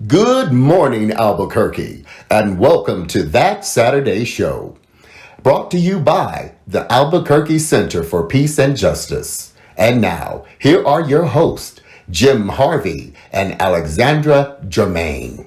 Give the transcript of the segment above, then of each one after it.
Good morning, Albuquerque, and welcome to That Saturday Show. Brought to you by the Albuquerque Center for Peace and Justice. And now, here are your hosts, Jim Harvey and Alexandra Germaine.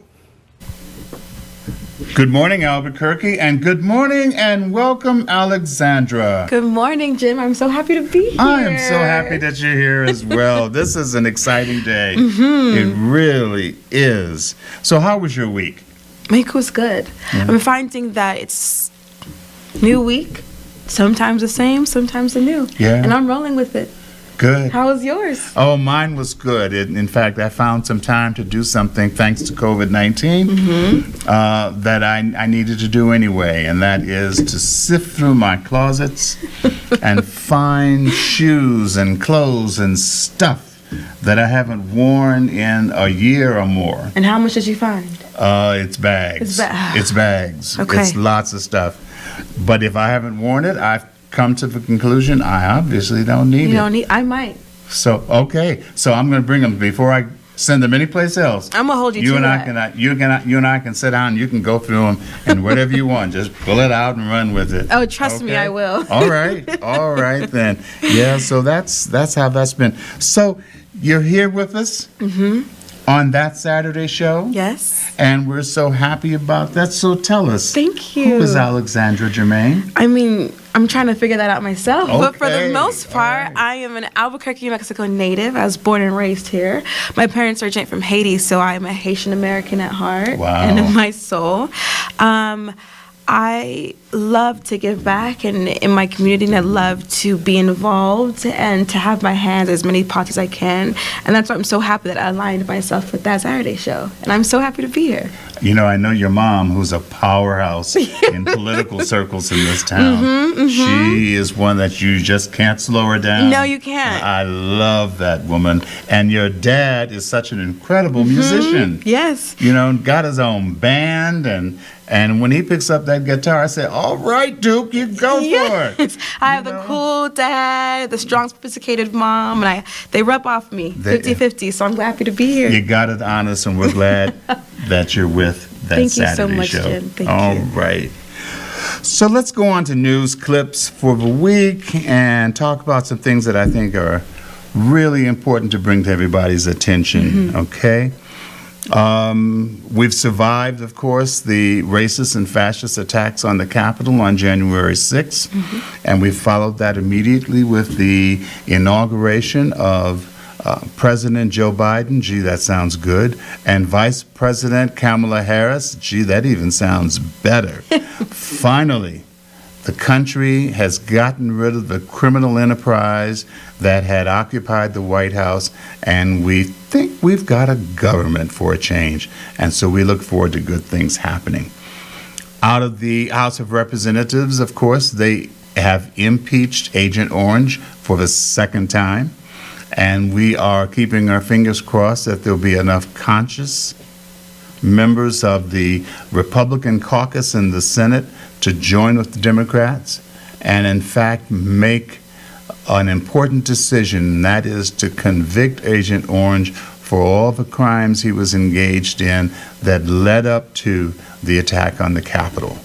Good morning, Albuquerque, and good morning and welcome, Alexandra. Good morning, Jim. I'm so happy to be here. I am so happy that you're here as well. This is an exciting day. It really is. So how was your week? My week was good. I'm finding that it's new week, sometimes the same, sometimes the new. Yeah. And I'm rolling with it. Good. How was yours? Oh, mine was good. In fact, I found some time to do something thanks to COVID-19 that I needed to do anyway, and that is to sift through my closets and find shoes and clothes and stuff that I haven't worn in a year or more. And how much did you find? It's bags. It's bags. Okay. It's lots of stuff. But if I haven't worn it, I've come to the conclusion I obviously don't need it. You don't need. I might. So okay, so I'm going to bring them before I send them anyplace else. I'm gonna hold you. You to and that. you and I can sit down. And you can go through them and whatever you want, just pull it out and run with it. Oh, trust me, Okay? I will. All right then. Yeah, so that's how that's been. So you're here with us on That Saturday Show. Yes. And we're so happy about that. So tell us. Thank you. Who is Alexandra Germaine? I mean, I'm trying to figure that out myself. But for the Okay, most part, all right. I am an Albuquerque, New Mexico native. I was born and raised here. My parents are from Haiti, so I am a Haitian American at heart and in my soul. I love to give back and in my community, and I love to be involved and to have my hands as many pots as I can. And that's why I'm so happy that I aligned myself with That Saturday Show. And I'm so happy to be here. You know, I know your mom, who's a powerhouse in political circles in this town. She is one that you just can't slow her down. No, you can't. I love that woman. And your dad is such an incredible musician. Yes. You know, got his own band, and when he picks up that guitar, I say, all right, Duke, you go for it. I have the cool dad, the strong, sophisticated mom, and they rub off me 50-50, so I'm happy to be here. You got it honest, and we're glad that you're with That Thank you Saturday so much, Show. Jim. Thank All you. right. So let's go on to news clips for the week and talk about some things that I think are really important to bring to everybody's attention, okay? We've survived, of course, the racist and fascist attacks on the Capitol on January 6th, and we followed that immediately with the inauguration of President Joe Biden, gee, that sounds good, and Vice President Kamala Harris, gee, that even sounds better. Finally, the country has gotten rid of the criminal enterprise that had occupied the White House, and we think we've got a government for a change, and so we look forward to good things happening. Out of the House of Representatives, of course, they have impeached Agent Orange for the second time, and we are keeping our fingers crossed that there'll be enough conscious members of the Republican caucus in the Senate to join with the Democrats and, in fact, make an important decision, and that is to convict Agent Orange for all the crimes he was engaged in that led up to the attack on the Capitol.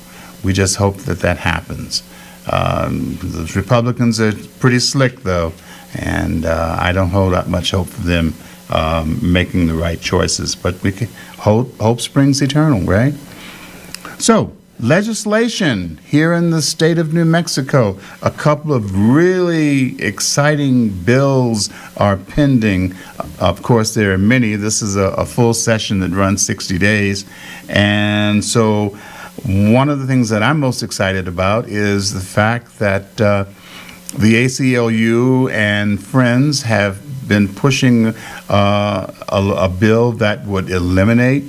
We just hope that that happens. The Republicans are pretty slick, though, and I don't hold out much hope for them making the right choices, but we can hope springs eternal, right? So, legislation here in the state of New Mexico. A couple of really exciting bills are pending. Of course, there are many. This is a full session that runs 60 days. And so one of the things that I'm most excited about is the fact that the ACLU and Friends have been pushing a bill that would eliminate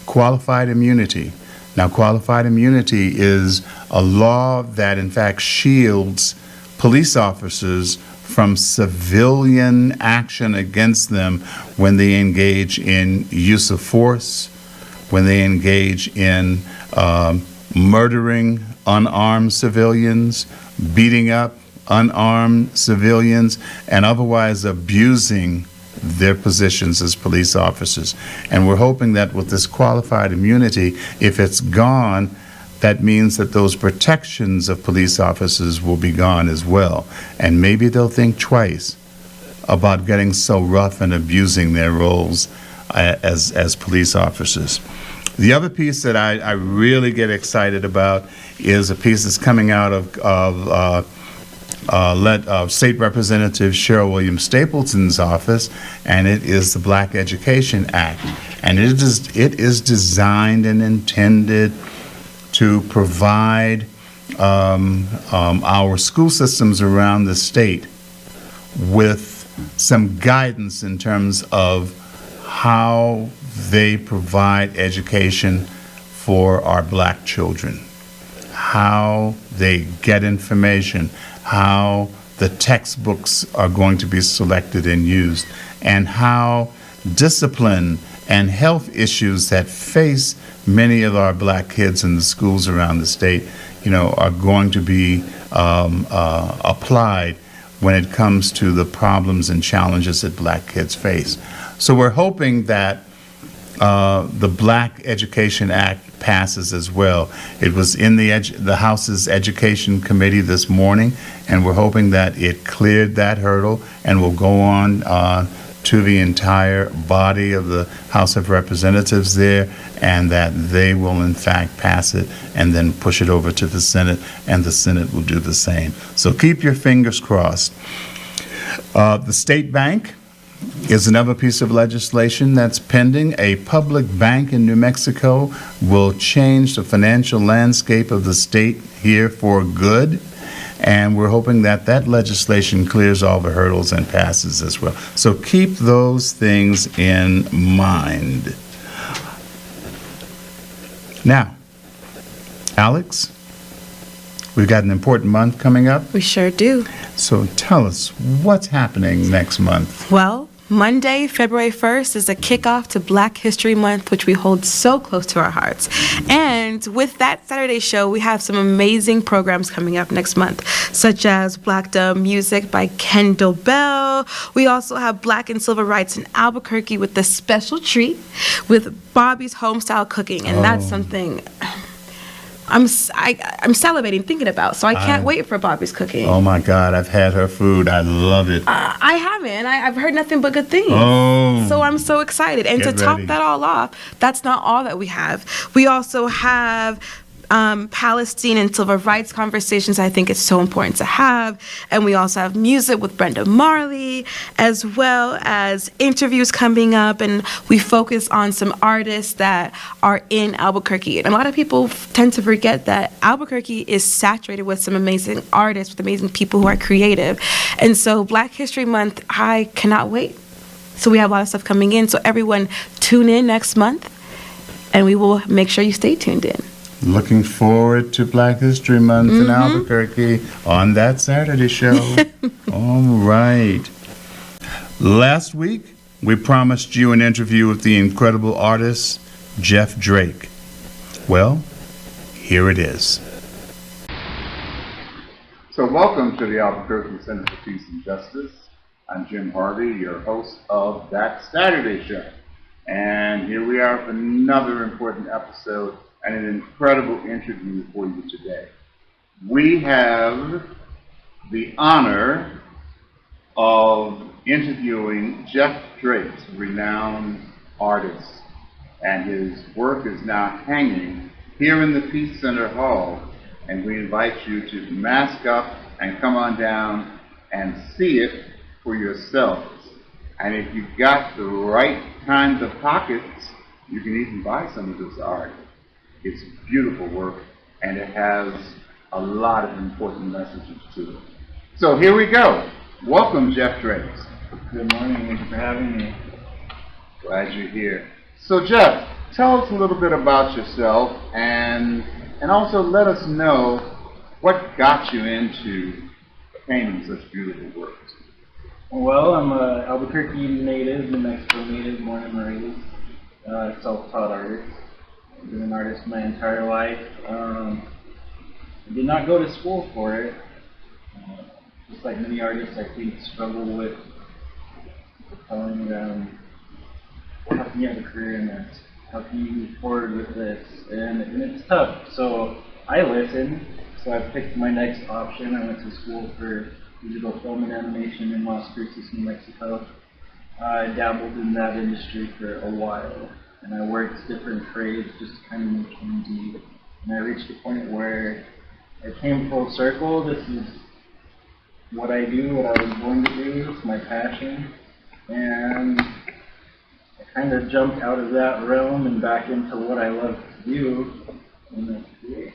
qualified immunity. Now, qualified immunity is a law that, in fact, shields police officers from civilian action against them when they engage in use of force, when they engage in murdering unarmed civilians, beating up unarmed civilians, and otherwise abusing their positions as police officers. And we're hoping that with this qualified immunity, if it's gone, that means that those protections of police officers will be gone as well. And maybe they'll think twice about getting so rough and abusing their roles as police officers. The other piece that I really get excited about is a piece that's coming out of State Representative Cheryl Williams Stapleton's office, and it is the Black Education Act. And it is designed and intended to provide our school systems around the state with some guidance in terms of how they provide education for our black children, how they get information, how the textbooks are going to be selected and used, and how discipline and health issues that face many of our black kids in the schools around the state, are going to be applied when it comes to the problems and challenges that black kids face. So we're hoping that the Black Education Act passes as well. It was in the House's Education Committee this morning, and we're hoping that it cleared that hurdle and will go on to the entire body of the House of Representatives there, and that they will in fact pass it and then push it over to the Senate, and the Senate will do the same. So keep your fingers crossed. The State Bank is another piece of legislation that's pending. A public bank in New Mexico will change the financial landscape of the state here for good, and we're hoping that that legislation clears all the hurdles and passes as well. So keep those things in mind. Now, Alex, we've got an important month coming up. We sure do. So tell us, what's happening next month? Well, Monday, February 1st is a kickoff to Black History Month, which we hold so close to our hearts. And with that Saturday show, we have some amazing programs coming up next month, such as Black Dumb Music by Kendall Bell. We also have Black and Civil Rights in Albuquerque with the special treat with Bobby's Homestyle Cooking. And that's something I'm salivating thinking about, so I can't wait for Bobby's Cooking. Oh my God, I've had her food. I love it. I haven't. I've heard nothing but good things. Oh. So I'm so excited. And to top that all off, that's not all that we have. We also have Palestine and civil rights conversations. I think it's so important to have. And we also have music with Brenda Marley, as well as interviews coming up. And we focus on some artists that are in Albuquerque. And a lot of people tend to forget that Albuquerque is saturated with some amazing artists, with amazing people who are creative. And so Black History Month, I cannot wait. So we have a lot of stuff coming in. So everyone tune in next month, and we will make sure you stay tuned in. Looking forward to Black History Month in Albuquerque on that Saturday show. All right. Last week, we promised you an interview with the incredible artist, Jeff Drake. Well, here it is. So welcome to the Albuquerque Center for Peace and Justice. I'm Jim Harvey, your host of That Saturday Show. And here we are for another important episode and an incredible interview for you today. We have the honor of interviewing Jeff Drake, a renowned artist, and his work is now hanging here in the Peace Center Hall, and we invite you to mask up and come on down and see it for yourselves. And if you've got the right kinds of pockets, you can even buy some of this art. It's beautiful work, and it has a lot of important messages to it. So here we go. Welcome, Jeff Drake. Good morning. Thank you for having me. Glad you're here. So, Jeff, tell us a little bit about yourself, and also let us know what got you into painting such beautiful works. Well, I'm a Albuquerque native, New Mexico native, born and raised, self-taught artist. I've been an artist my entire life. I did not go to school for it. Just like many artists, I think, struggle with telling them, how can you have a career in this? How can you move forward with this? And it's tough. So I listened. So I picked my next option. I went to school for digital film and animation in Las Cruces, New Mexico. I dabbled in that industry for a while, and I worked different trades just to kind of make ends meet. And I reached a point where I came full circle. This is what I do, what I was born to do. It's my passion. And I kind of jumped out of that realm and back into what I love to do, and that's create.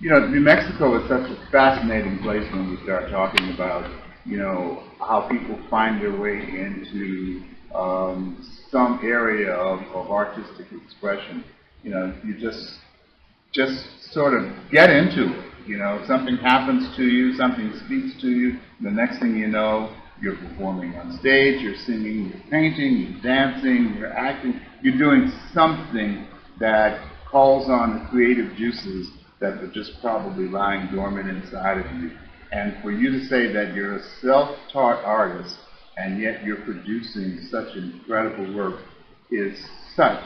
You know, New Mexico is such a fascinating place when we start talking about, you know, how people find their way into some area of artistic expression. You know, you just sort of get into it. You know, something happens to you, something speaks to you, and the next thing you know, you're performing on stage, you're singing, you're painting, you're dancing, you're acting, you're doing something that calls on the creative juices that are just probably lying dormant inside of you. And for you to say that you're a self-taught artist and yet you're producing such incredible work is such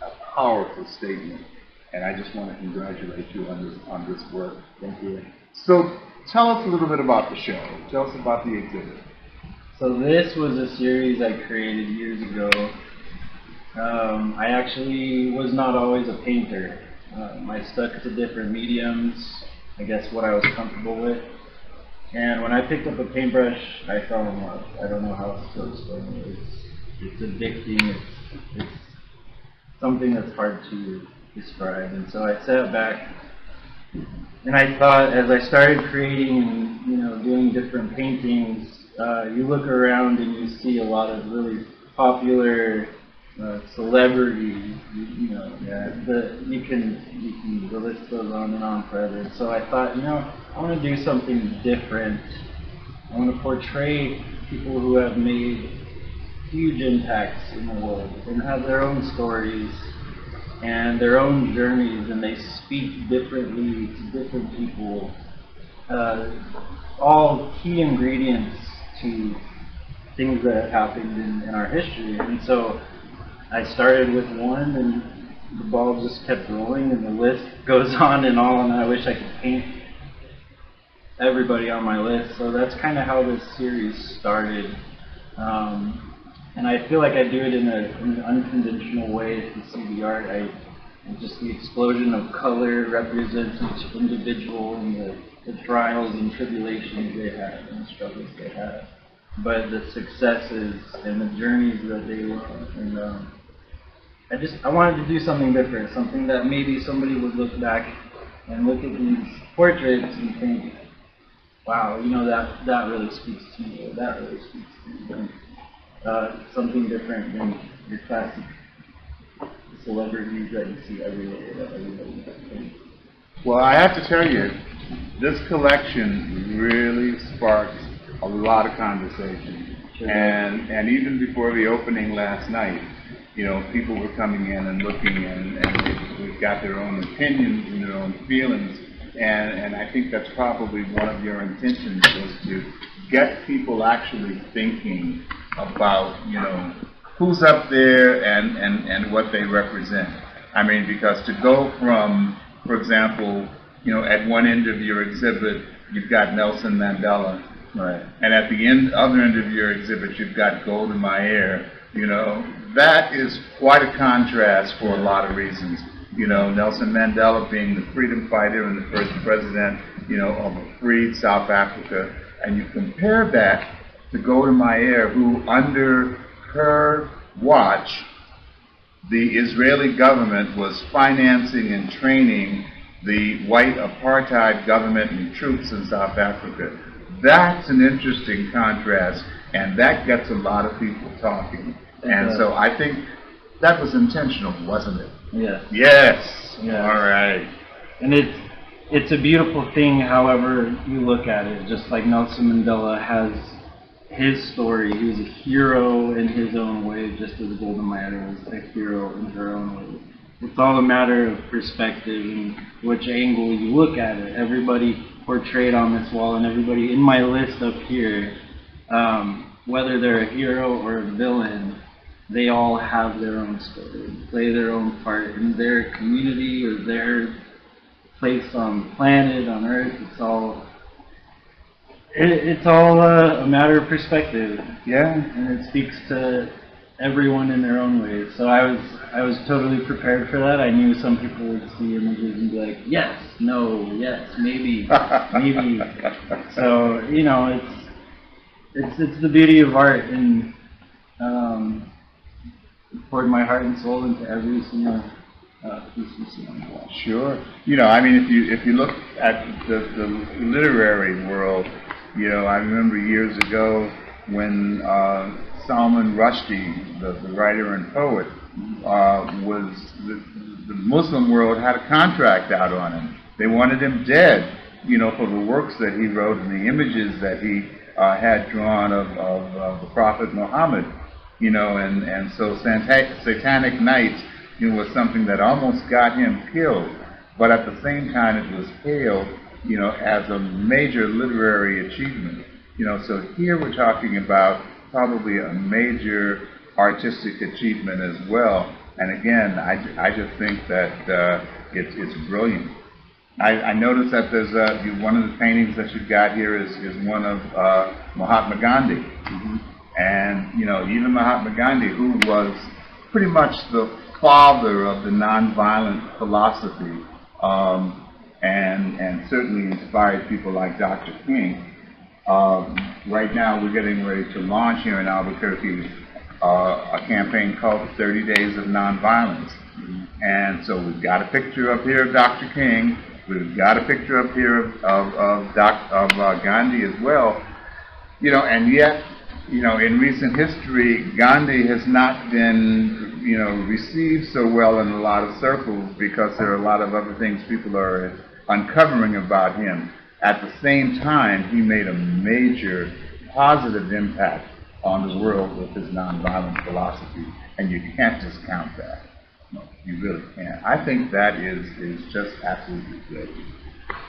a powerful statement. And I just want to congratulate you on this work. Thank you. So tell us a little bit about the show. Tell us about the exhibit. So this was a series I created years ago. I actually was not always a painter. I stuck to different mediums, I guess what I was comfortable with. And when I picked up a paintbrush, I fell in love. I don't know how else to explain it. It's addicting. It's something that's hard to describe. And so I sat back and I thought, as I started creating and, you know, doing different paintings, you look around and you see a lot of really popular celebrities, you know, the list goes on and on forever. And so I thought, you know, I want to do something different. I want to portray people who have made huge impacts in the world and have their own stories and their own journeys, and they speak differently to different people. All key ingredients to things that have happened in our history. And so I started with one, and the ball just kept rolling, and the list goes on and I wish I could paint everybody on my list. So that's kind of how this series started. And I feel like I do it in an unconventional way. If you see the art, just the explosion of color represents each individual and the trials and tribulations they have and the struggles they have, but the successes and the journeys that they were on. And I wanted to do something different, something that maybe somebody would look back and look at these portraits and think, wow, you know, that really speaks to me, or that really speaks to me. Something different than your classic celebrities that you see everywhere that everybody thinks. Well, I have to tell you, this collection really sparked a lot of conversation. Sure. And even before the opening last night, you know, people were coming in and looking, and they've got their own opinions and their own feelings. And I think that's probably one of your intentions, was to get people actually thinking about, you know, who's up there and what they represent. I mean, because to go from, for example, you know, at one end of your exhibit, you've got Nelson Mandela. Right. And at the other end of your exhibit, you've got Golda Meir. You know, that is quite a contrast for a lot of reasons. You know, Nelson Mandela being the freedom fighter and the first president, you know, of a free South Africa. And you compare that to Golda Meir, who under her watch, the Israeli government was financing and training the white apartheid government and troops in South Africa. That's an interesting contrast, and that gets a lot of people talking. And so I think that was intentional, wasn't it? Yes. Yes. Yes. All right. And it's a beautiful thing, however you look at it. Just like Nelson Mandela has his story, he was a hero in his own way, just as Golda Meir was a hero in her own way. It's all a matter of perspective and which angle you look at it. Everybody portrayed on this wall, and everybody in my list up here, whether they're a hero or a villain, they all have their own story, play their own part in their community or their place on the planet, on Earth. It's all a matter of perspective. Yeah. And it speaks to everyone in their own way. So I was totally prepared for that. I knew some people would see images and be like, yes, no, yes, maybe, maybe. So, you know, it's the beauty of art, and poured my heart and soul into every single piece you see on the wall. Sure. You know, I mean, if you look at the literary world, you know, I remember years ago when Salman Rushdie, the writer and poet, the Muslim world had a contract out on him. They wanted him dead, you know, for the works that he wrote and the images that he had drawn of the Prophet Muhammad, you know, and so Satanic Nights, you know, was something that almost got him killed, but at the same time it was hailed, you know, as a major literary achievement. You know, so here we're talking about probably a major artistic achievement as well. And again, I just think that it's brilliant. I noticed that there's one of the paintings that you've got here is one of Mahatma Gandhi. Mm-hmm. And, you know, even Mahatma Gandhi, who was pretty much the father of the nonviolent philosophy, and certainly inspired people like Dr. King. Right now we're getting ready to launch here in Albuquerque a campaign called 30 Days of Nonviolence. And so we've got a picture up here of Dr. King, we've got a picture up here of Gandhi as well, you know, and yet, you know, in recent history, Gandhi has not been, you know, received so well in a lot of circles because there are a lot of other things people are uncovering about him. At the same time, he made a major positive impact on the world with his nonviolent philosophy, and you can't discount that. No, you really can't. I think that is just absolutely great.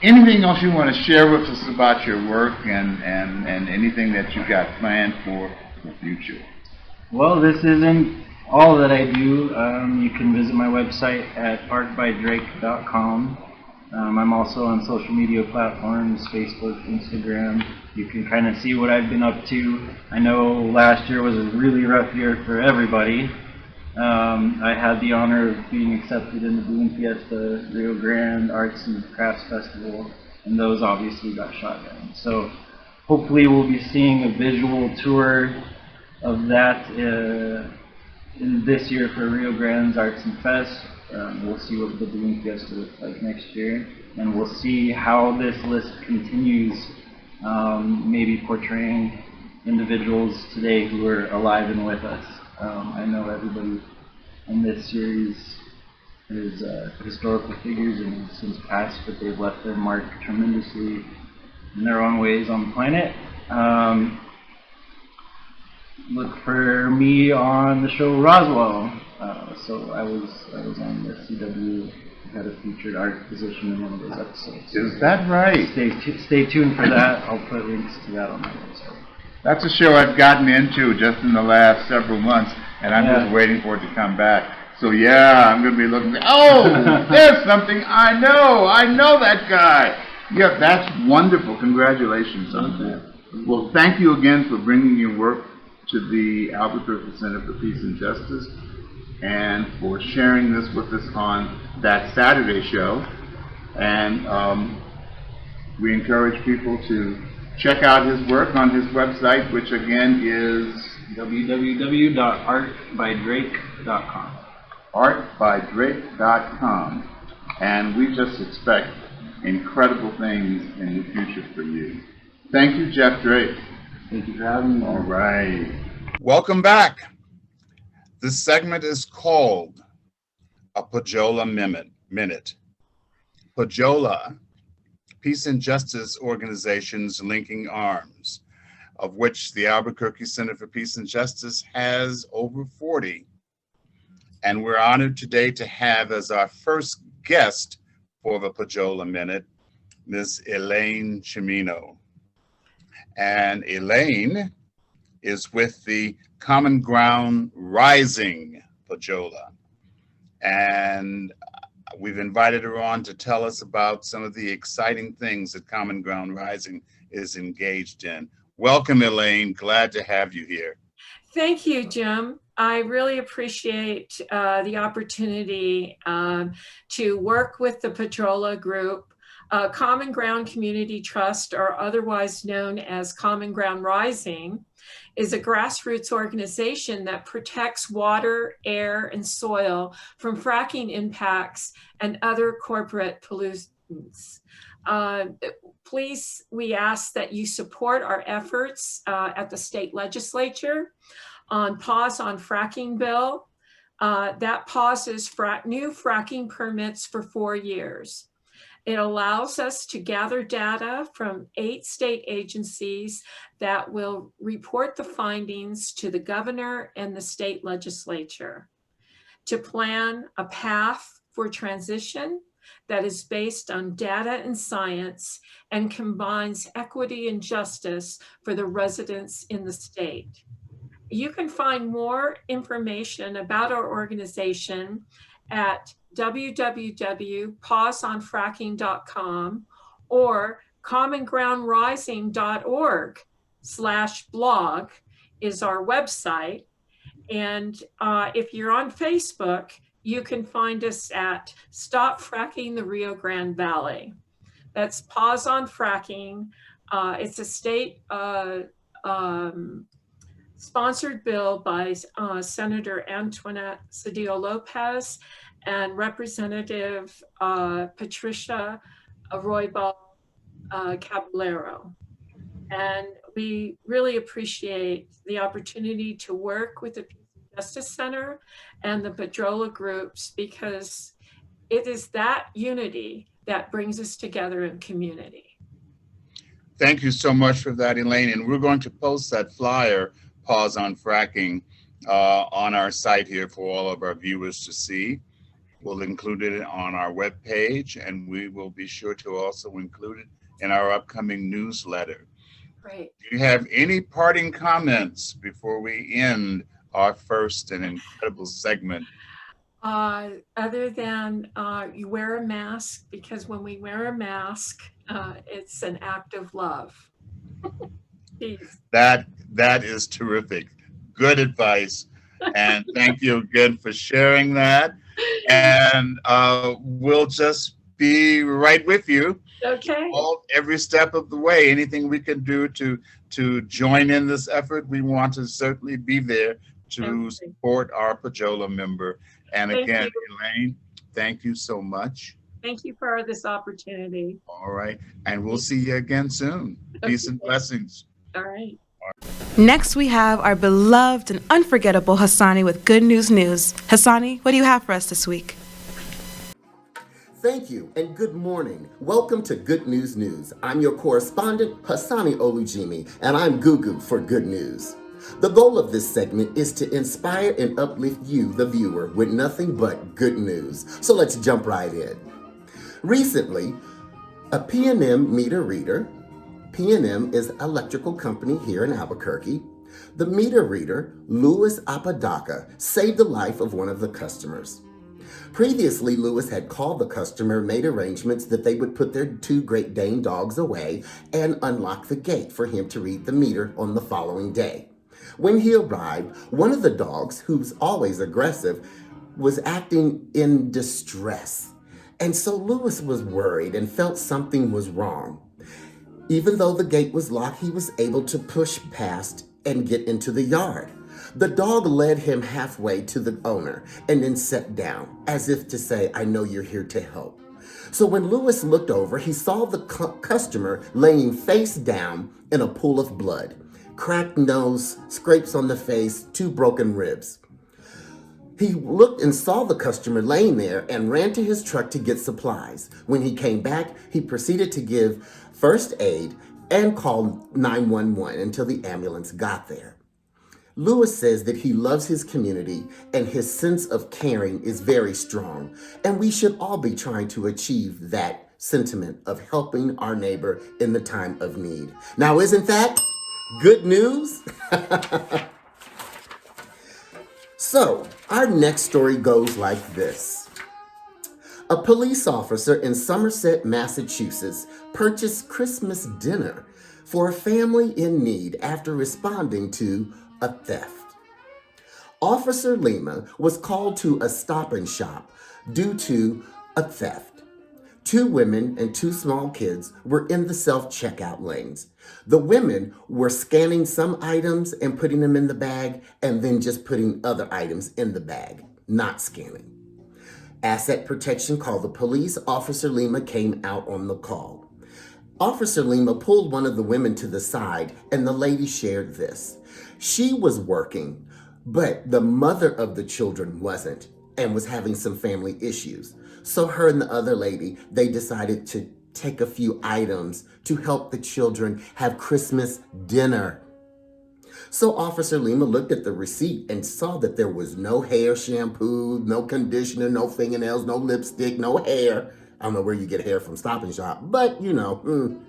Anything else you want to share with us about your work and anything that you got planned for the future? Well, this isn't all that I do. You can visit my website at artbydrake.com. I'm also on social media platforms, Facebook, Instagram. You can kind of see what I've been up to. I know last year was a really rough year for everybody. I had the honor of being accepted in the Balloon Fiesta Rio Grande Arts and Crafts Festival, and those obviously got shot down. So hopefully we'll be seeing a visual tour of that in this year for Rio Grande's Arts and Fest. We'll see what the Balloon Fiesta looks like next year, and we'll see how this list continues, maybe portraying individuals today who are alive and with us. I know everybody in this series is historical figures and have since passed, but they've left their mark tremendously in their own ways on the planet. Look for me on the show Roswell. So I was on the CW, had a featured art position in one of those episodes. Is that right? Stay tuned for that. I'll put links to that on my website. That's a show I've gotten into just in the last several months, and I'm just waiting for it to come back. So yeah, I'm going to be looking. Oh, there's something I know. I know that guy. Yeah, that's wonderful. Congratulations on that. Well, thank you again for bringing your work to the Albuquerque Center for Peace and Justice, and for sharing this with us on That Saturday Show. And we encourage people to check out his work on his website, which again is www.artbydrake.com. artbydrake.com. And we just expect incredible things in the future for you. Thank you, Jeff Drake. Thank you for having me. All right. Welcome back. This segment is called a PAJOLA Minute. PAJOLA, Peace and Justice Organizations Linking Arms, of which the Albuquerque Center for Peace and Justice has over 40. And we're honored today to have as our first guest for the PAJOLA Minute, Ms. Elaine Cimino. And Elaine is with the Common Ground Rising PAJOLA. And we've invited her on to tell us about some of the exciting things that Common Ground Rising is engaged in. Welcome, Elaine. Glad to have you here. Thank you, Jim. I really appreciate the opportunity to work with the PAJOLA group. Common Ground Community Trust, or otherwise known as Common Ground Rising, is a grassroots organization that protects water, air, and soil from fracking impacts and other corporate pollutants. Please, we ask that you support our efforts at the state legislature on pause on fracking bill. That pauses new fracking permits for 4 years. It allows us to gather data from 8 state agencies that will report the findings to the governor and the state legislature to plan a path for transition that is based on data and science and combines equity and justice for the residents in the state. You can find more information about our organization at www.pauseonfracking.com or commongroundrising.org/blog is our website. And if you're on Facebook, you can find us at Stop Fracking the Rio Grande Valley. That's Pause on Fracking. It's a state sponsored bill by Senator Antoinette Cedillo Lopez and Representative Patricia Roybal Caballero. And we really appreciate the opportunity to work with the Peace and Justice Center and the PAJOLA groups, because it is that unity that brings us together in community. Thank you so much for that, Elaine. And we're going to post that flyer, Pause on Fracking, on our site here for all of our viewers to see. We'll include it on our webpage, and we will be sure to also include it in our upcoming newsletter. Great. Do you have any parting comments before we end our first and incredible segment? Other than you wear a mask, because when we wear a mask, it's an act of love. That is terrific. Good advice. And thank you again for sharing that. And we'll just be right with you. Okay. Every step of the way. Anything we can do to join in this effort, we want to certainly be there to support our PAJOLA member. And again, Elaine, thank you so much. Thank you for this opportunity. All right. And we'll see you again soon. Peace and blessings. All right. Next, we have our beloved and unforgettable Hasani with Good News. Hasani, what do you have for us this week? Thank you and good morning. Welcome to Good News. I'm your correspondent, Hasani Olujimi, and I'm Gugu for Good News. The goal of this segment is to inspire and uplift you, the viewer, with nothing but good news. So let's jump right in. Recently, a P&M meter reader, P&M is an electrical company here in Albuquerque. The meter reader, Louis Apodaca, saved the life of one of the customers. Previously, Louis had called the customer, made arrangements that they would put their 2 Great Dane dogs away and unlock the gate for him to read the meter on the following day. When he arrived, one of the dogs, who's always aggressive, was acting in distress. And so Louis was worried and felt something was wrong. Even though the gate was locked, he was able to push past and get into the yard. The dog led him halfway to the owner and then sat down, as if to say, I know you're here to help. So when Louis looked over, he saw the customer laying face down in a pool of blood, cracked nose, scrapes on the face, 2 broken ribs. He looked and saw the customer laying there and ran to his truck to get supplies. When he came back, he proceeded to give first aid and called 911 until the ambulance got there. Louis says that he loves his community and his sense of caring is very strong, and we should all be trying to achieve that sentiment of helping our neighbor in the time of need. Now, isn't that Good news? So, our next story goes like this. A police officer in Somerset, Massachusetts purchased Christmas dinner for a family in need after responding to a theft. Officer Lima was called to a Stop and Shop due to a theft. 2 women and 2 small kids were in the self-checkout lanes. The women were scanning some items and putting them in the bag and then just putting other items in the bag, not scanning. Asset Protection called the police. Officer Lima came out on the call. Officer Lima pulled one of the women to the side and the lady shared this. She was working, but the mother of the children wasn't and was having some family issues. So her and the other lady, they decided to take a few items to help the children have Christmas dinner. So Officer Lima looked at the receipt and saw that there was no hair shampoo, no conditioner, no fingernails, no lipstick, no hair. I don't know where you get hair from Stop and Shop, but and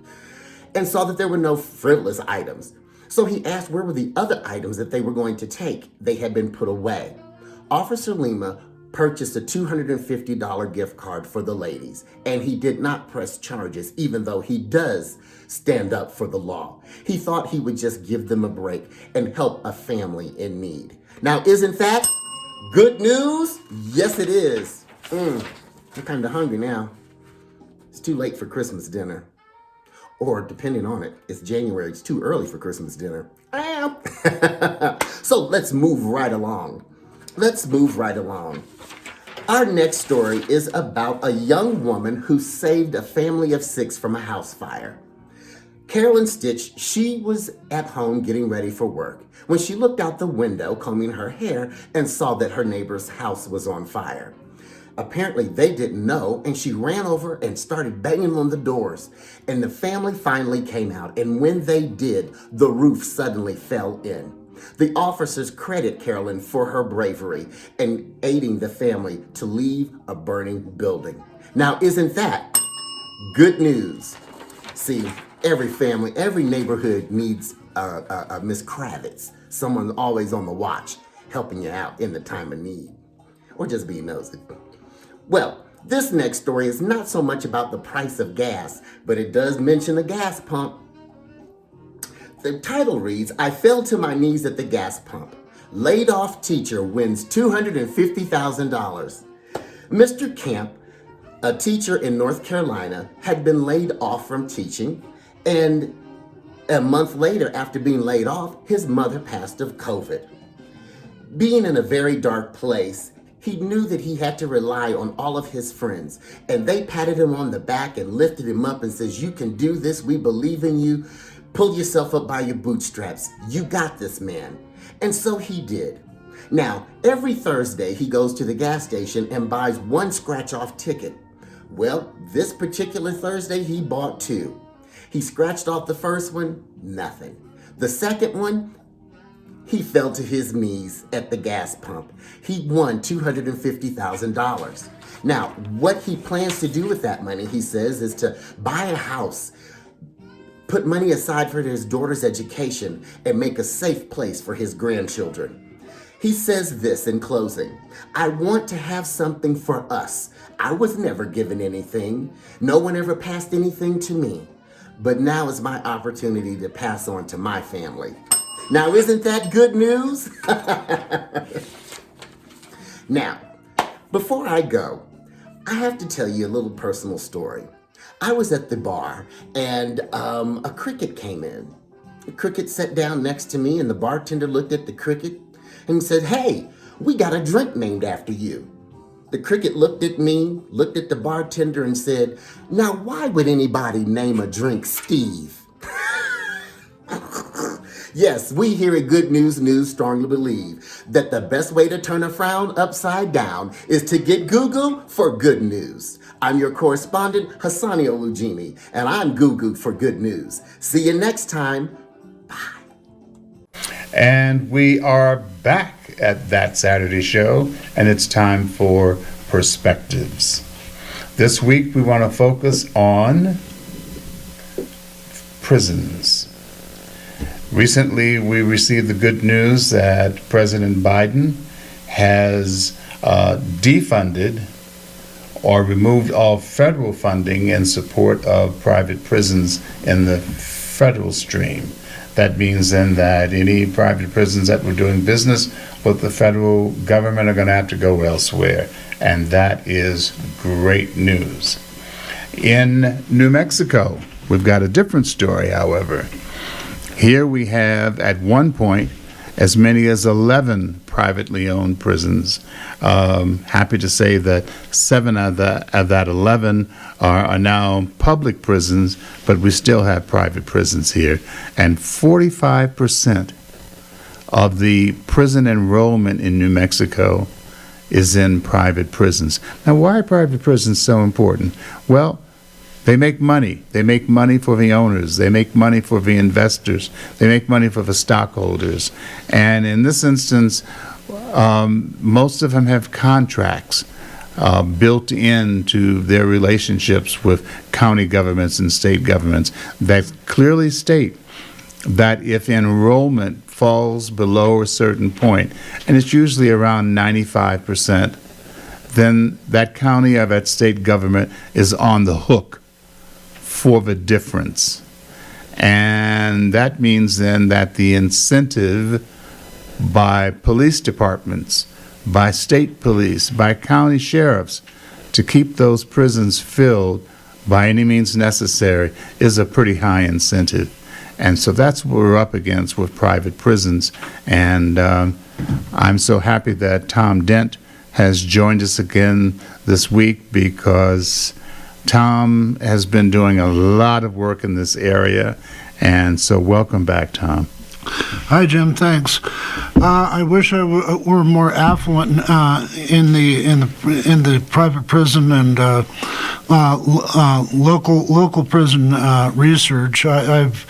saw that there were no frivolous items. So he asked where were the other items that they were going to take. They had been put away. Officer Lima purchased a $250 gift card for the ladies, and he did not press charges, even though he does stand up for the law. He thought he would just give them a break and help a family in need. Now, isn't that good news? Yes, it is. I'm kind of hungry now. It's too late for Christmas dinner. Or, depending on it, it's January. It's too early for Christmas dinner. I am. So let's move right along. Our next story is about a young woman who saved a family of 6 from a house fire. Carolyn Stitch, she was at home getting ready for work when she looked out the window combing her hair and saw that her neighbor's house was on fire. Apparently they didn't know, and she ran over and started banging on the doors. And the family finally came out, and when they did, the roof suddenly fell in. The officers credit Carolyn for her bravery and aiding the family to leave a burning building. Now, isn't that good news? See, every family, every neighborhood needs a Miss Kravitz, someone always on the watch, helping you out in the time of need, or just being nosy. Well, this next story is not so much about the price of gas, but it does mention a gas pump. The title reads, I fell to my knees at the gas pump. Laid off teacher wins $250,000. Mr. Camp, a teacher in North Carolina, had been laid off from teaching, and a month later, after being laid off, his mother passed of COVID. Being in a very dark place, he knew that he had to rely on all of his friends, and they patted him on the back and lifted him up and says, you can do this, we believe in you. Pull yourself up by your bootstraps. You got this, man. And so he did. Now, every Thursday, he goes to the gas station and buys 1 scratch-off ticket. Well, this particular Thursday, he bought 2. He scratched off the first one, nothing. The second one, he fell to his knees at the gas pump. He won $250,000. Now, what he plans to do with that money, he says, is to buy a house, put money aside for his daughter's education, and make a safe place for his grandchildren. He says this in closing, I want to have something for us. I was never given anything. No one ever passed anything to me. But now is my opportunity to pass on to my family. Now, isn't that good news? Now, before I go, I have to tell you a little personal story. I was at the bar and a cricket came in. The cricket sat down next to me and the bartender looked at the cricket and said, hey, we got a drink named after you. The cricket looked at me, looked at the bartender and said, now why would anybody name a drink Steve? Yes, we here at Good News News strongly believe that the best way to turn a frown upside down is to get Google for good news. I'm your correspondent, Hasani Olujimi, and I'm Gugu for Good News. See you next time. Bye. And we are back at That Saturday Show, and it's time for Perspectives. This week we want to focus on prisons. Recently, we received the good news that President Biden has defunded or removed all federal funding in support of private prisons in the federal stream. That means then that any private prisons that were doing business with the federal government are going to have to go elsewhere. And that is great news. In New Mexico, we've got a different story, however. Here we have, at one point, as many as 11 privately owned prisons. Happy to say that 7 of that 11 are now public prisons, but we still have private prisons here. And 45% of the prison enrollment in New Mexico is in private prisons. Now, why are private prisons so important? Well, they make money. They make money for the owners. They make money for the investors. They make money for the stockholders. And in this instance, most of them have contracts built into their relationships with county governments and state governments that clearly state that if enrollment falls below a certain point, and it's usually around 95%, then that county or that state government is on the hook for the difference. And that means then that the incentive by police departments, by state police, by county sheriffs to keep those prisons filled by any means necessary is a pretty high incentive. And so that's what we're up against with private prisons. And I'm so happy that Tom Dent has joined us again this week, because Tom has been doing a lot of work in this area. And so welcome back, Tom. Hi, Jim. Thanks. I wish I were more affluent in the private prison and local prison research. I've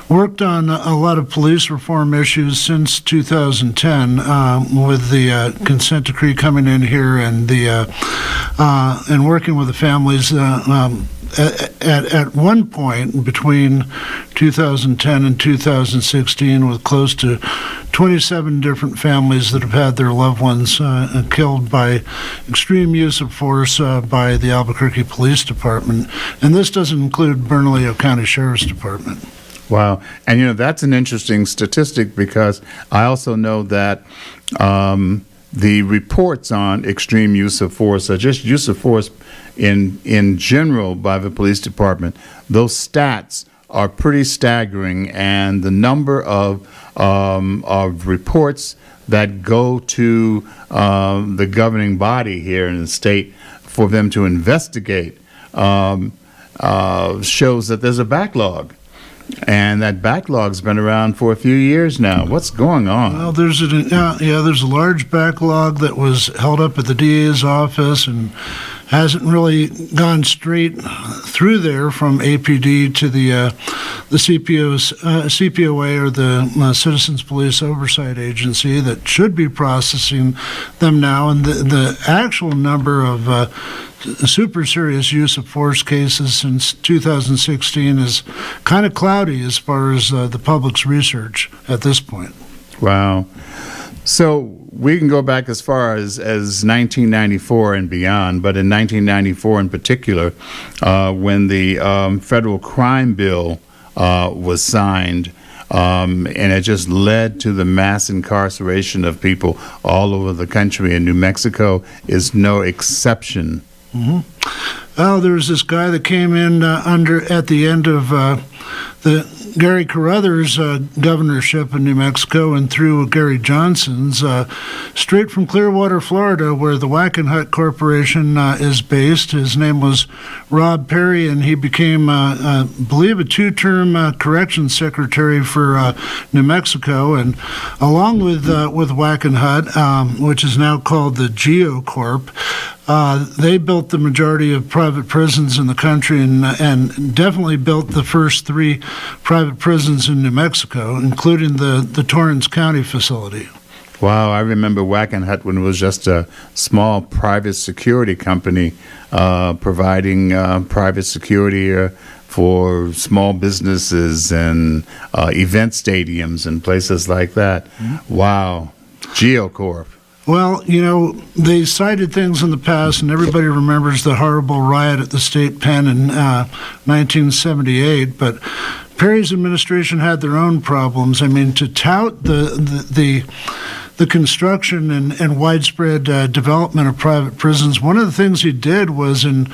worked on a lot of police reform issues since 2010, with the consent decree coming in here and the and working with the families. At one point between 2010 and 2016, with close to 27 different families that have had their loved ones killed by extreme use of force by the Albuquerque Police Department. And this doesn't include Bernalillo County Sheriff's Department. Wow. And, you know, that's an interesting statistic, because I also know that the reports on extreme use of force, or just use of force in general by the police department, those stats are pretty staggering. And the number of reports that go to the governing body here in the state for them to investigate shows that there's a backlog. And that backlog's been around for a few years now. What's going on? Well, there's a large backlog that was held up at the DA's office and hasn't really gone straight through there from APD to the CPOA, or the Citizens Police Oversight Agency, that should be processing them now. And the actual number of super serious use of force cases since 2016 is kind of cloudy as far as the public's research at this point. Wow. So we can go back as far as 1994 and beyond, but in 1994 in particular, when the federal crime bill was signed, and it just led to the mass incarceration of people all over the country, and New Mexico is no exception. Mm-hmm. Well, there was this guy that came in at the end of the Gary Carruthers governorship in New Mexico, and through Gary Johnson's, straight from Clearwater, Florida, where the Wackenhut Corporation is based. His name was Rob Perry, and he became, I believe, a two-term corrections secretary for New Mexico. And along with Wackenhut, which is now called the Geo Corp, they built the majority of private prisons in the country, and definitely built the first 3 private prisons in New Mexico, including the Torrance County facility. Wow, I remember Wackenhut when it was just a small private security company providing private security for small businesses and event stadiums and places like that. Wow. GeoCorp. Well, they cited things in the past, and everybody remembers the horrible riot at the state pen in 1978, but Perry's administration had their own problems. I mean, to tout the construction and widespread development of private prisons, one of the things he did was in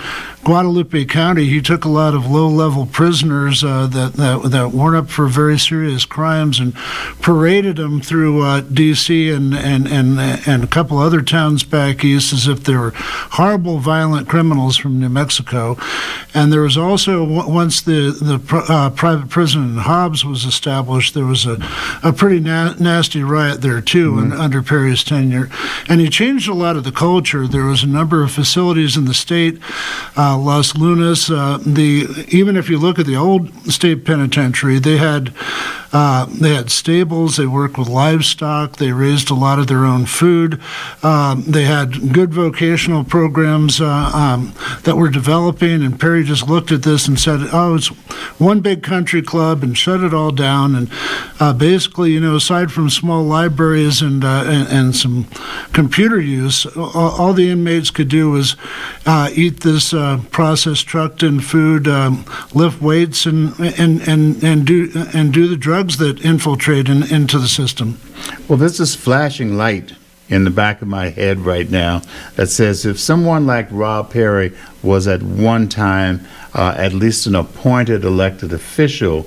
Guadalupe County, he took a lot of low-level prisoners that weren't up for very serious crimes and paraded them through D.C. and a couple other towns back east as if they were horrible, violent criminals from New Mexico. And there was also, once the private prison in Hobbs was established, there was a pretty nasty riot there, too, under Perry's tenure. And he changed a lot of the culture. There was a number of facilities in the state, Las Lunas. Even if you look at the old state penitentiary, they had stables. They worked with livestock. They raised a lot of their own food. They had good vocational programs that were developing. And Perry just looked at this and said, "Oh, it's one big country club," and shut it all down. And basically, aside from small libraries and some computer use, all the inmates could do was eat this processed trucked-in food, lift weights, and do the drugs that infiltrate into the system. Well, there's this flashing light in the back of my head right now that says if someone like Rob Perry was at one time at least an appointed official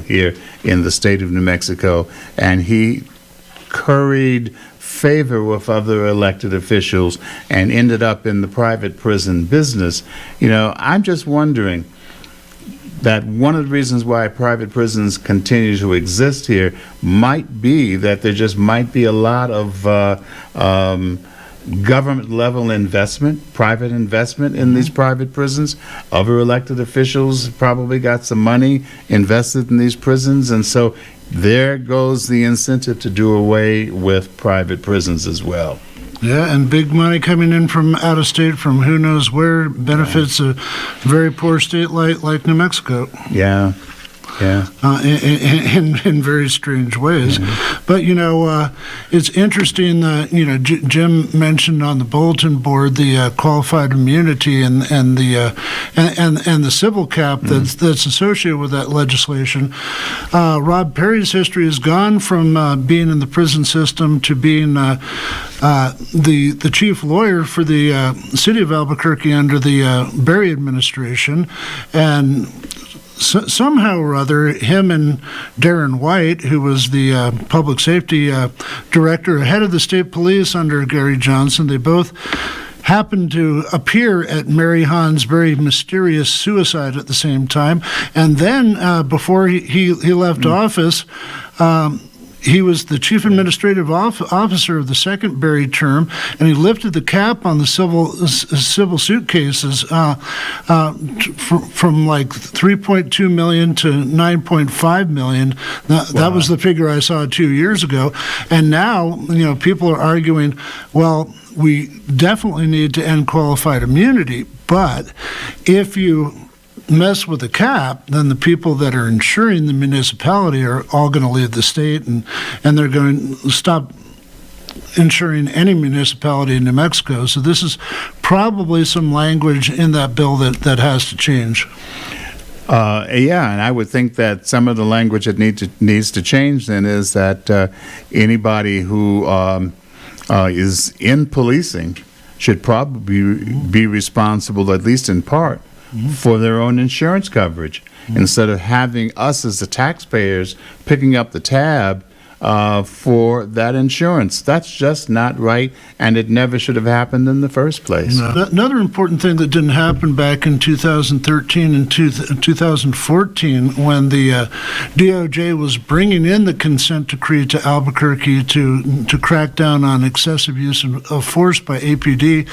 here in the state of New Mexico, and he curried favor with other elected officials and ended up in the private prison business, I'm just wondering that one of the reasons why private prisons continue to exist here might be that there just might be a lot of government-level investment, private investment in these private prisons. Other elected officials probably got some money invested in these prisons, and so there goes the incentive to do away with private prisons as well. Yeah, and big money coming in from out of state, from who knows where, benefits a very poor state like New Mexico. Yeah. In very strange ways. But, it's interesting that, Jim mentioned on the bulletin board the qualified immunity and the civil cap that's associated with that legislation. Rob Perry's history has gone from being in the prison system to being the chief lawyer for the city of Albuquerque under the Berry administration, and somehow or other, him and Darren White, who was the public safety director, head of the state police under Gary Johnson, they both happened to appear at Mary Hahn's very mysterious suicide at the same time. And then before he left office, he was the chief administrative officer of the second Berry term, and he lifted the cap on the civil suit cases from like 3.2 million to 9.5 million. That was the figure I saw 2 years ago. And now, people are arguing, well, we definitely need to end qualified immunity, but if you mess with the cap, then the people that are insuring the municipality are all going to leave the state, and they're going to stop insuring any municipality in New Mexico. So this is probably some language in that bill that has to change. Yeah, and I would think that some of the language that needs to change then is that anybody who is in policing should probably be responsible, at least in part, for their own insurance coverage, instead of having us as the taxpayers picking up the tab for that insurance. That's just not right, and it never should have happened in the first place. No. Another important thing that didn't happen back in 2013 and 2014, when the DOJ was bringing in the consent decree to Albuquerque to crack down on excessive use of force by APD,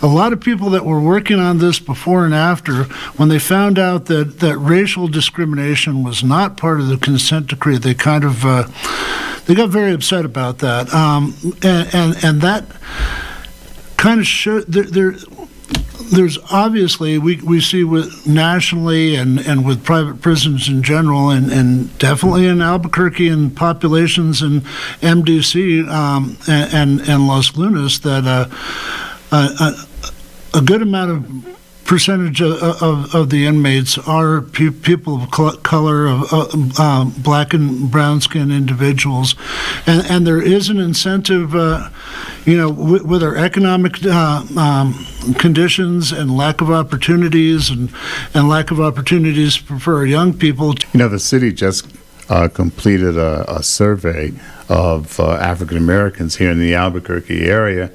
a lot of people that were working on this before and after, when they found out that racial discrimination was not part of the consent decree, they kind of they got very upset about that, and that kind of showed there's obviously, we see with nationally and with private prisons in general, and definitely in Albuquerque and populations in MDC and Los Lunas, that a good amount of percentage of the inmates are people of color, of black and brown skinned individuals, and there is an incentive, with our economic conditions and lack of opportunities and lack of opportunities for our young people. The city just completed a survey of African Americans here in the Albuquerque area,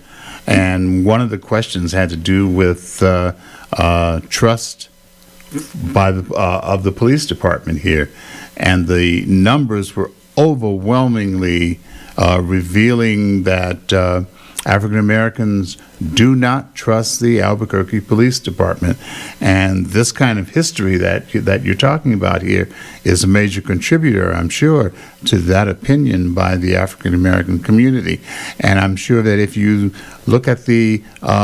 and one of the questions had to do with trust of the police department here, and the numbers were overwhelmingly revealing that African Americans do not trust the Albuquerque Police Department, and this kind of history that you're talking about here is a major contributor, I'm sure, to that opinion by the African American community. And I'm sure that if you look at the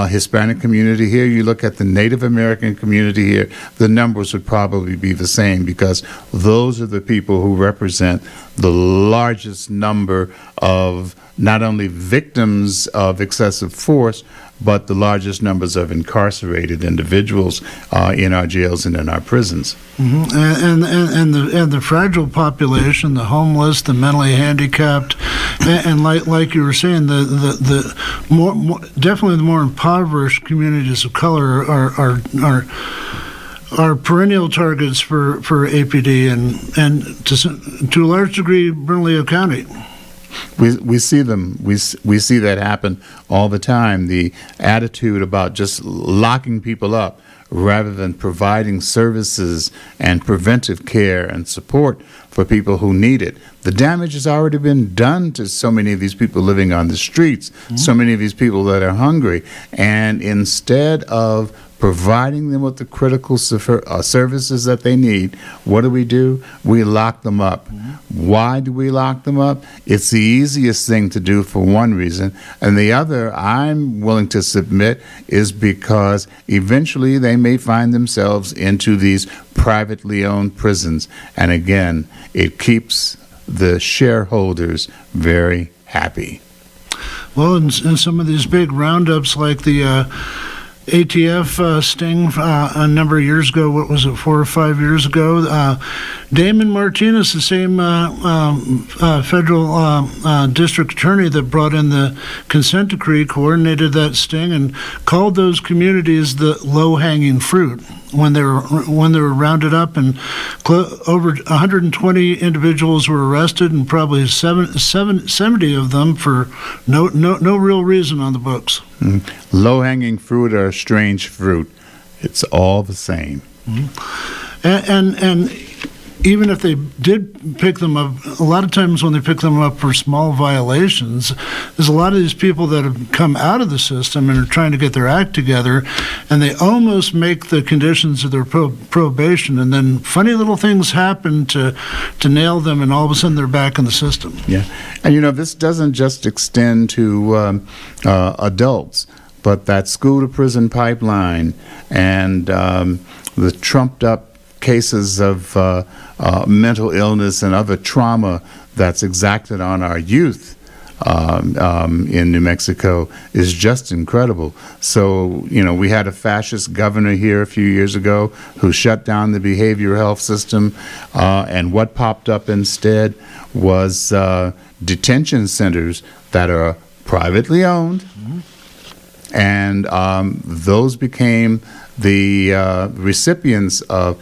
Hispanic community here, you look at the Native American community here, the numbers would probably be the same, because those are the people who represent the largest number of not only victims of excessive force, but the largest numbers of incarcerated individuals in our jails and in our prisons. Mm-hmm. And the fragile population, the homeless, the mentally handicapped, and like you were saying, the more definitely the more impoverished communities of color are perennial targets for APD and to a large degree Bernalillo County. We see them. We see that happen all the time. The attitude about just locking people up rather than providing services and preventive care and support for people who need it. The damage has already been done to so many of these people living on the streets, so many of these people that are hungry, and instead of providing them with the critical services that they need, what do? We lock them up. Why do we lock them up? It's the easiest thing to do for one reason, and the other, I'm willing to submit, is because eventually they may find themselves into these privately owned prisons, and again, it keeps the shareholders very happy. Well, and some of these big roundups like the ATF sting a number of years ago, what was it, 4 or 5 years ago? Damon Martinez, the same federal district attorney that brought in the consent decree, coordinated that sting and called those communities the low-hanging fruit when they were rounded up, and over 120 individuals were arrested, and probably 70 of them for no real reason on the books. Low-hanging fruit or strange fruit, it's all the same. And even if they did pick them up, a lot of times when they pick them up for small violations, there's a lot of these people that have come out of the system and are trying to get their act together, and they almost make the conditions of their probation, and then funny little things happen to nail them, and all of a sudden they're back in the system. Yeah, and this doesn't just extend to adults, but that school-to-prison pipeline and the trumped-up cases of mental illness and other trauma that's exacted on our youth in New Mexico is just incredible. So, we had a fascist governor here a few years ago who shut down the behavioral health system, and what popped up instead was detention centers that are privately owned, and those became the recipients of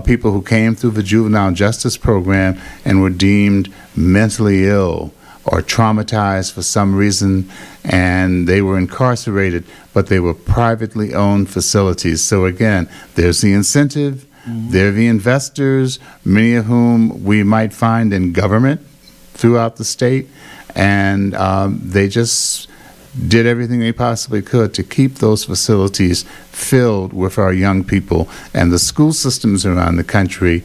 people who came through the juvenile justice program and were deemed mentally ill or traumatized for some reason, and they were incarcerated, but they were privately owned facilities. So again, there's the incentive, there are the investors, many of whom we might find in government throughout the state, and they just did everything they possibly could to keep those facilities filled with our young people. And the school systems around the country,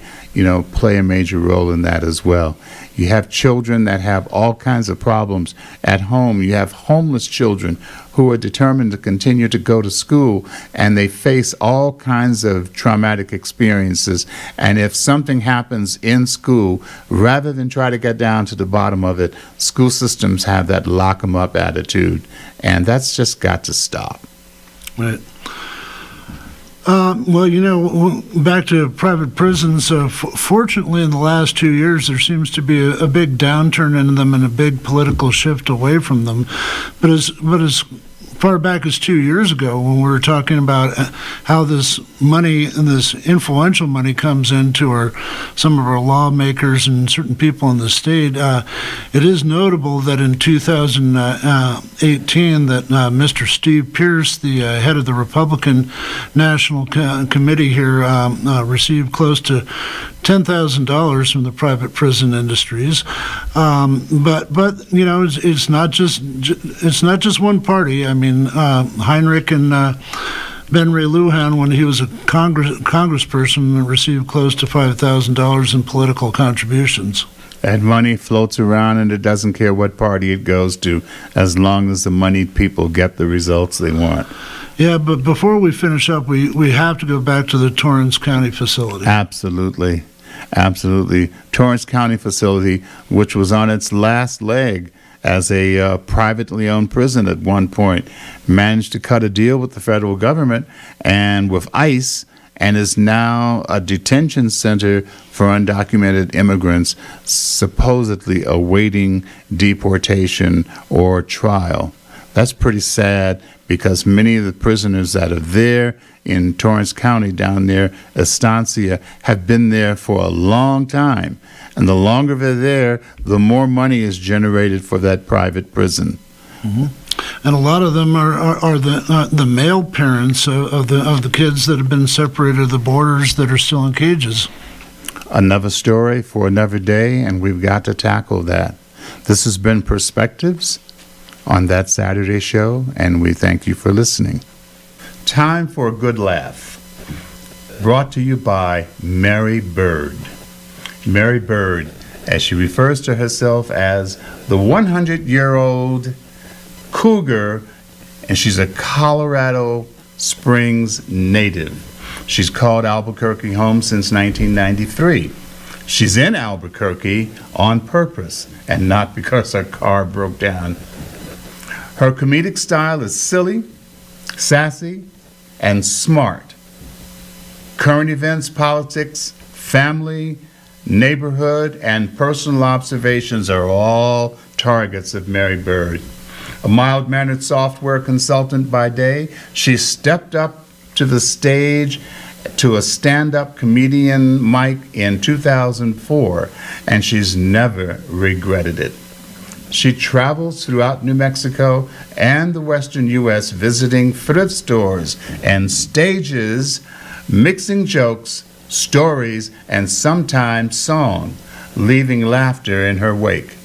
play a major role in that as well. You have children that have all kinds of problems at home. You have homeless children who are determined to continue to go to school, and they face all kinds of traumatic experiences. And if something happens in school, rather than try to get down to the bottom of it, school systems have that lock 'em up attitude, and that's just got to stop. Right. Well, back to private prisons, fortunately in the last 2 years there seems to be a big downturn in them and a big political shift away from them. But as far back as 2 years ago, when we were talking about how this money and this influential money comes into some of our lawmakers and certain people in the state, it is notable that in 2018 that Mr. Steve Pierce, the head of the Republican National Committee here, received close to $10,000 from the private prison industries, but it's not just one party. I mean, Heinrich and Ben Ray Lujan, when he was a congressperson, received close to $5,000 in political contributions. That money floats around, and it doesn't care what party it goes to, as long as the moneyed people get the results they want. Yeah, but before we finish up, we have to go back to the Torrance County facility. Absolutely. Torrance County facility, which was on its last leg as a privately owned prison at one point, managed to cut a deal with the federal government and with ICE, and is now a detention center for undocumented immigrants supposedly awaiting deportation or trial. That's pretty sad, because many of the prisoners that are there in Torrance County, down near Estancia, have been there for a long time. And the longer they're there, the more money is generated for that private prison. Mm-hmm. And a lot of them are the male parents of the kids that have been separated at the borders that are still in cages. Another story for another day, and we've got to tackle that. This has been Perspectives on That Saturday Show, and we thank you for listening. Time for a good laugh. Brought to you by Mary Byrd. Mary Byrd, as she refers to herself as the 100-year-old cougar, and she's a Colorado Springs native. She's called Albuquerque home since 1993. She's in Albuquerque on purpose and not because her car broke down. Her comedic style is silly, sassy, and smart. Current events, politics, family, neighborhood, and personal observations are all targets of Mary Byrd. A mild-mannered software consultant by day, she stepped up to the stage to a stand-up comedian mic in 2004, and she's never regretted it. She travels throughout New Mexico and the western U.S. visiting thrift stores and stages, mixing jokes, stories, and sometimes song, leaving laughter in her wake.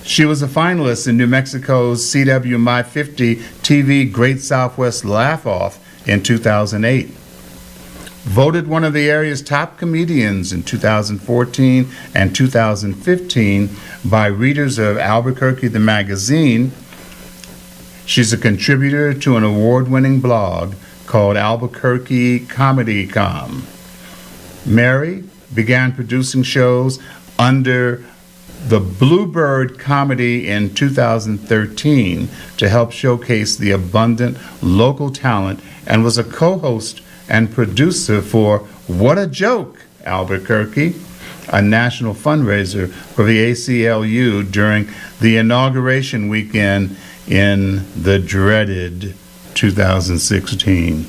She was a finalist in New Mexico's CW My 50 TV Great Southwest Laugh-Off in 2008. Voted one of the area's top comedians in 2014 and 2015 by readers of Albuquerque the Magazine. She's a contributor to an award-winning blog called Albuquerque Comedy Com. Mary began producing shows under the Bluebird Comedy in 2013 to help showcase the abundant local talent, and was a co-host and producer for What a Joke, Albuquerque, a national fundraiser for the ACLU during the inauguration weekend in the dreaded 2016.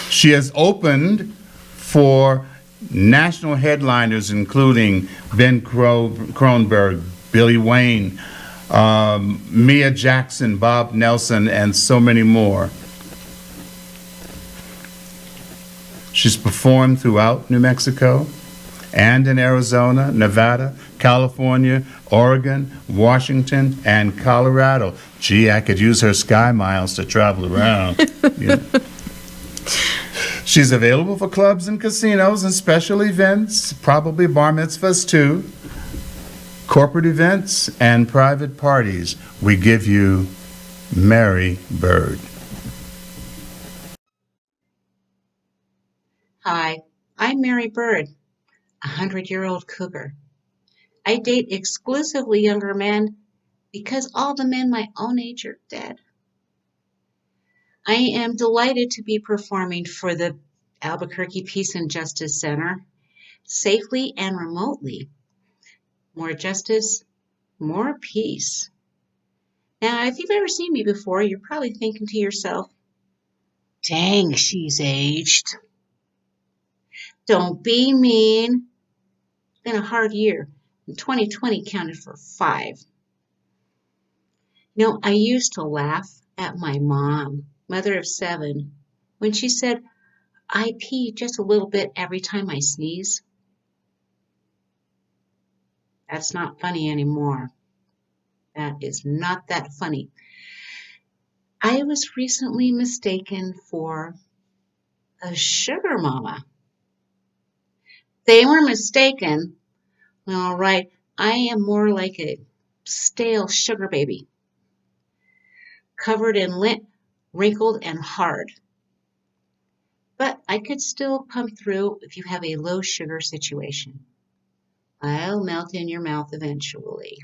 She has opened for national headliners including Ben Kronberg, Billy Wayne, Mia Jackson, Bob Nelson, and so many more. She's performed throughout New Mexico and in Arizona, Nevada, California, Oregon, Washington, and Colorado. Gee, I could use her sky miles to travel around. Yeah. She's available for clubs and casinos and special events, probably bar mitzvahs too. corporate events and private parties, we give you Mary Byrd. Hi, I'm Mary Byrd, a 100-year-old cougar. I date exclusively younger men because all the men my own age are dead. I am delighted to be performing for the Albuquerque Peace and Justice Center safely and remotely. More justice, more peace. Now, if you've ever seen me before, you're probably thinking to yourself, dang, she's aged. Don't be mean. It's been a hard year, and 2020 counted for 5. You know, I used to laugh at my mom, mother of 7, when she said, I pee just a little bit every time I sneeze. That's not funny anymore. That is not that funny. I was recently mistaken for a sugar mama. They were mistaken. All right, I am more like a stale sugar baby, covered in lint, wrinkled and hard. But I could still come through if you have a low sugar situation. I'll melt in your mouth eventually.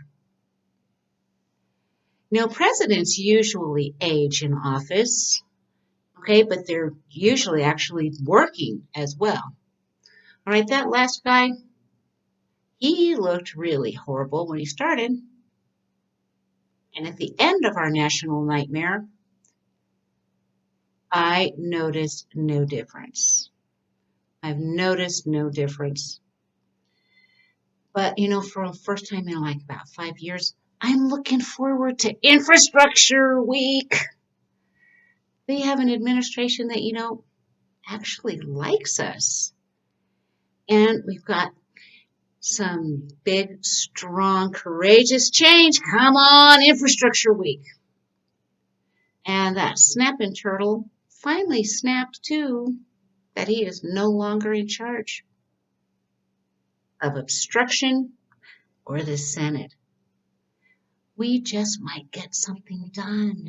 You know, presidents usually age in office, okay, but they're usually actually working as well. All right, that last guy, he looked really horrible when he started. And at the end of our national nightmare, I noticed no difference. I've noticed no difference. But, you know, for the first time in like about 5 years, I'm looking forward to Infrastructure Week. They have an administration that, you know, actually likes us. And we've got some big, strong, courageous change. Come on, Infrastructure Week. And that snapping turtle finally snapped too that he is no longer in charge of obstruction or the Senate. We just might get something done.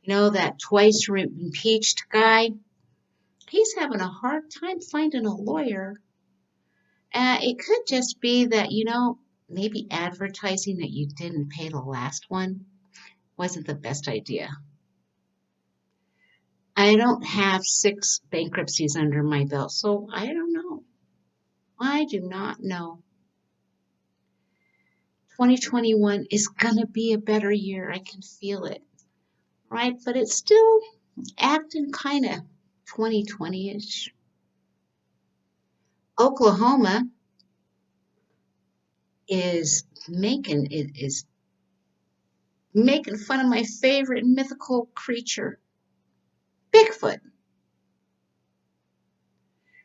You know, that twice impeached guy, he's having a hard time finding a lawyer. It could just be that, you know, maybe advertising that you didn't pay the last one wasn't the best idea. I don't have 6 bankruptcies under my belt, so I don't know. I do not know. 2021 is going to be a better year. I can feel it, right? But it's still acting kind of 2020-ish. Oklahoma is making fun of my favorite mythical creature, Bigfoot.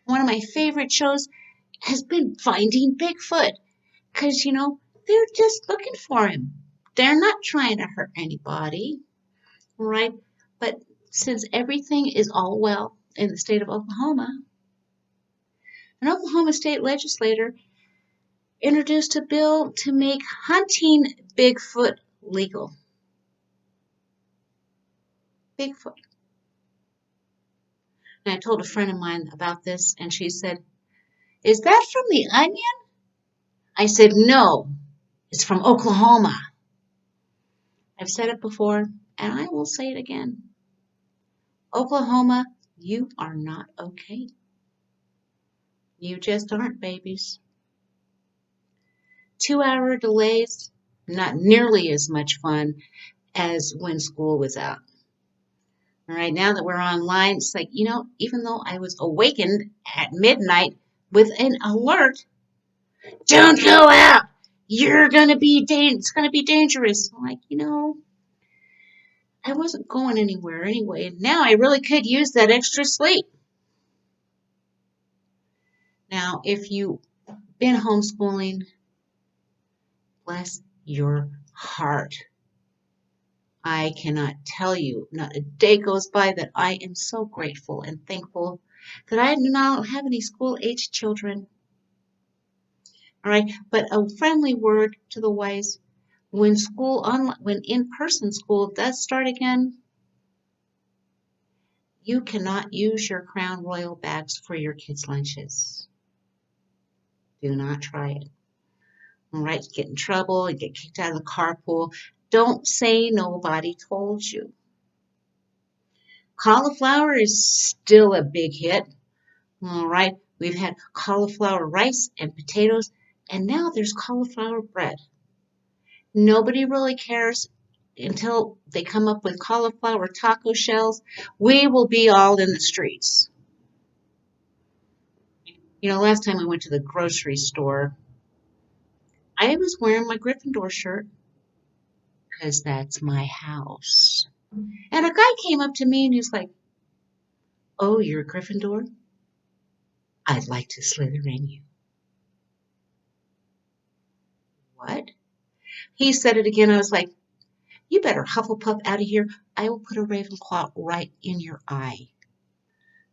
One of my favorite shows has been Finding Bigfoot because, you know, they're just looking for him. They're not trying to hurt anybody, right? But since everything is all well in the state of Oklahoma, an Oklahoma state legislator introduced a bill to make hunting Bigfoot legal. Bigfoot. And I told a friend of mine about this, and she said, "Is that from The Onion?" I said, "No, it's from Oklahoma." I've said it before, and I will say it again. Oklahoma, you are not okay. You just aren't, babies. 2-hour delays, not nearly as much fun as when school was out. All right, now that we're online, it's like, you know, even though I was awakened at midnight with an alert, don't go out. It's going to be dangerous. I'm like, you know, I wasn't going anywhere anyway. And now I really could use that extra sleep. Now, if you've been homeschooling, bless your heart. I cannot tell you, not a day goes by that I am so grateful and thankful that I do not have any school-age children. All right, but a friendly word to the wise. When when in-person school does start again, you cannot use your Crown Royal bags for your kids' lunches. Do not try it. All right, you get in trouble, you get kicked out of the carpool. Don't say nobody told you. Cauliflower is still a big hit. All right, we've had cauliflower rice and potatoes, and now there's cauliflower bread. Nobody really cares until they come up with cauliflower taco shells. We will be all in the streets. Last time I went to the grocery store, I was wearing my Gryffindor shirt because that's my house. And a guy came up to me and he's like, "Oh, you're a Gryffindor? I'd like to slither in you." What? He said it again. I was like, "You better Hufflepuff out of here. I will put a Ravenclaw right in your eye."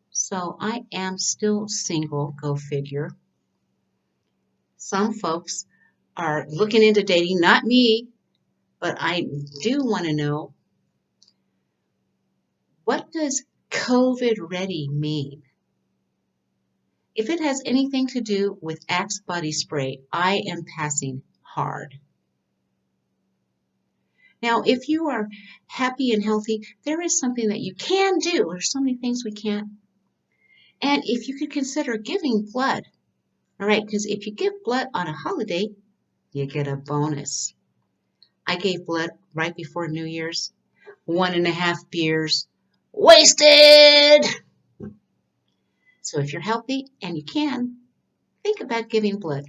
So I am still single, go figure. Some folks are looking into dating, not me, but I do want to know, what does COVID ready mean? If it has anything to do with Axe body spray, I am passing hard. Now, if you are happy and healthy, there is something that you can do. There's so many things we can't. And if you could consider giving blood, all right, because if you give blood on a holiday, you get a bonus. I gave blood right before New Year's, 1.5 beers, wasted. So if you're healthy and you can, think about giving blood.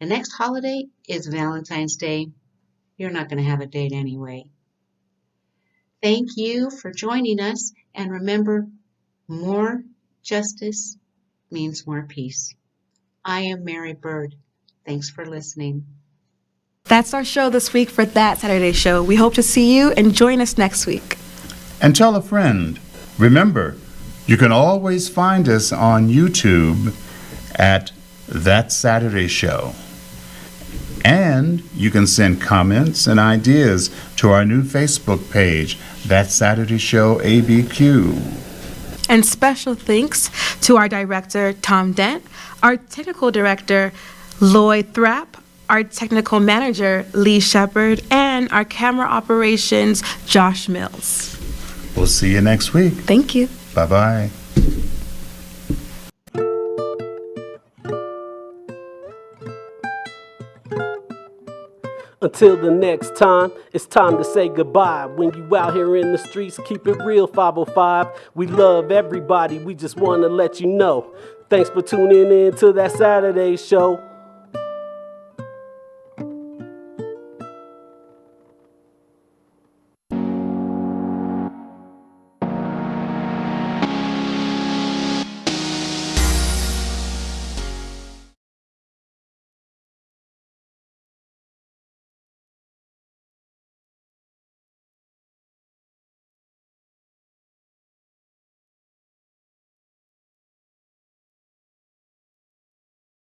The next holiday is Valentine's Day. You're not going to have a date anyway. Thank you for joining us. And remember, more justice means more peace. I am Mary Byrd. Thanks for listening. That's our show this week for That Saturday Show. We hope to see you and join us next week. And tell a friend. Remember, you can always find us on YouTube at That Saturday Show. And you can send comments and ideas to our new Facebook page, That Saturday Show ABQ. And special thanks to our director, Tom Dent, our technical director, Lloyd Thrapp, our technical manager, Lee Shepard, and our camera operations, Josh Mills. We'll see you next week. Thank you. Bye-bye. Until the next time, it's time to say goodbye. When you out here in the streets, keep it real, 505. We love everybody, we just want to let you know. Thanks for tuning in to That Saturday Show.